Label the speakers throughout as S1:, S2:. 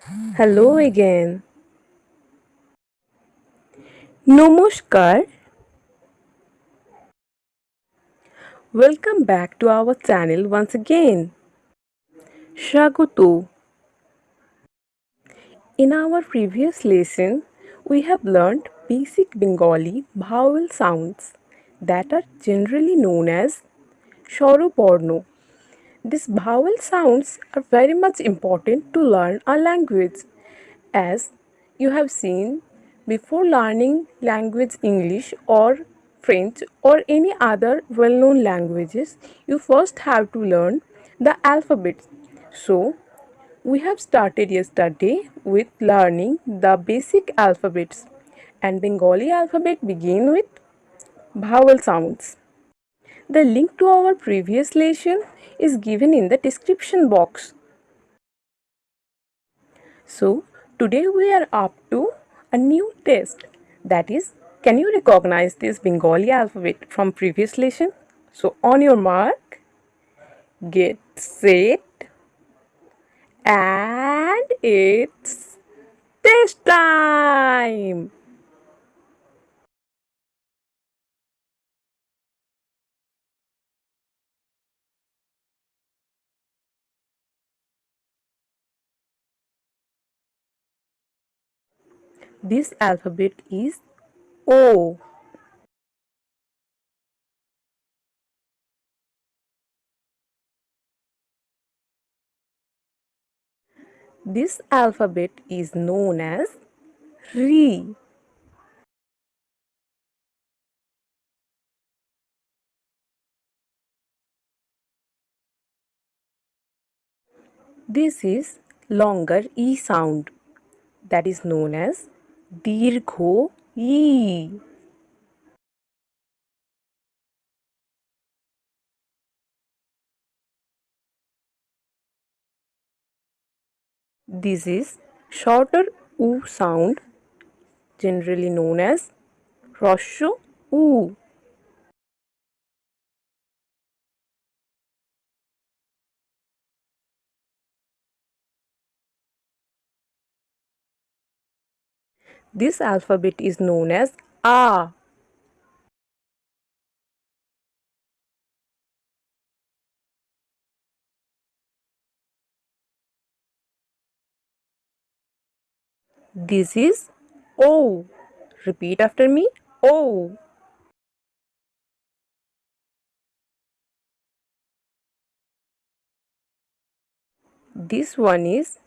S1: Hello again. Namaskar. Welcome back to our channel once again. Shagutu. In our previous lesson, we have learned basic Bengali vowel sounds that are generally known as Shoroporno. These vowel sounds are very much important to learn a language. As you have seen, before learning language English or French or any other well-known languages, you first have to learn the alphabet. So, we have started yesterday with learning the basic alphabets, and Bengali alphabet begin with vowel sounds. The link to our previous lesson is given in the description box. So, today we are up to a new test, that is, can you recognize this Bengali alphabet from previous lesson? So, on your mark, get set, and it's test time! This alphabet is O. This alphabet is known as Re. This is longer E sound, that is known as Dirgho E. This is shorter U sound, generally known as Rosho U. This alphabet is known as A. This is O. Repeat after me. O. This one is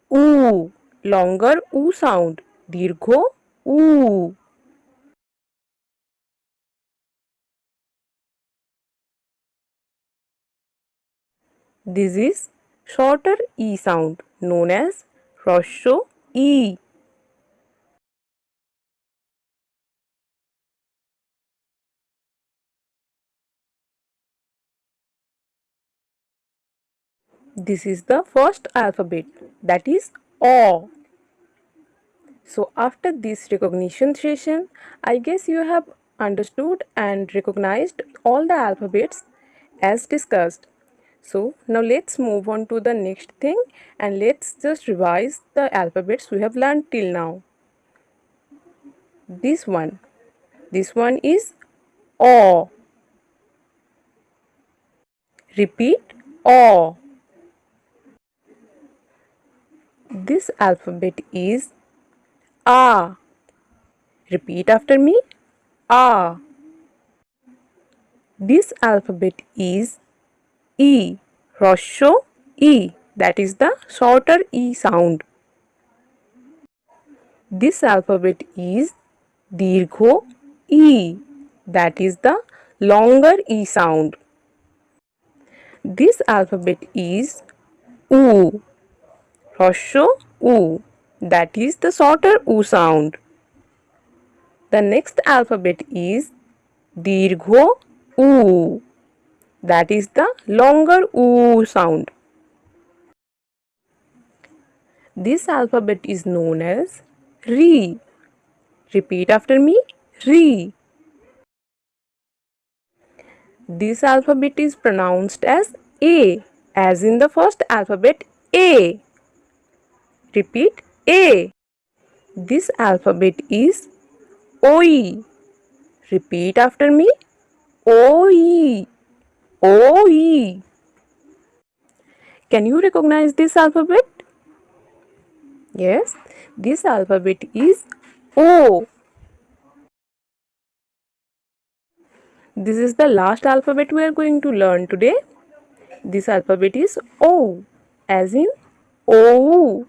S1: U. Longer U sound. Dirgho U. This is shorter E sound known as Rosho E. This is the first alphabet, that is O. So after this recognition session, I guess you have understood and recognized all the alphabets as discussed. So now let's move on to the next thing and let's just revise the alphabets we have learned till now. This one. This one is O. Repeat O. This alphabet is A. Repeat after me. A. This alphabet is E. Rosho E. That is the shorter E sound. This alphabet is Dirgho E. That is the longer E sound. This alphabet is U. Rosho U. That is the shorter U sound. The next alphabet is Dirgho U. That is the longer U sound. This alphabet is known as Re. Repeat after me. Re. This alphabet is pronounced as A, as in the first alphabet A. Repeat A. This alphabet is OE. Repeat after me. OE. OE. Can you recognize this alphabet? Yes, this alphabet is O. This is the last alphabet we are going to learn today. This alphabet is O, as in O.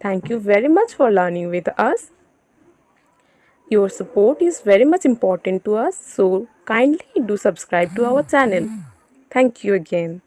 S1: Thank you very much for learning with us. Your support is very much important to us, so kindly do subscribe to our channel. Thank you again.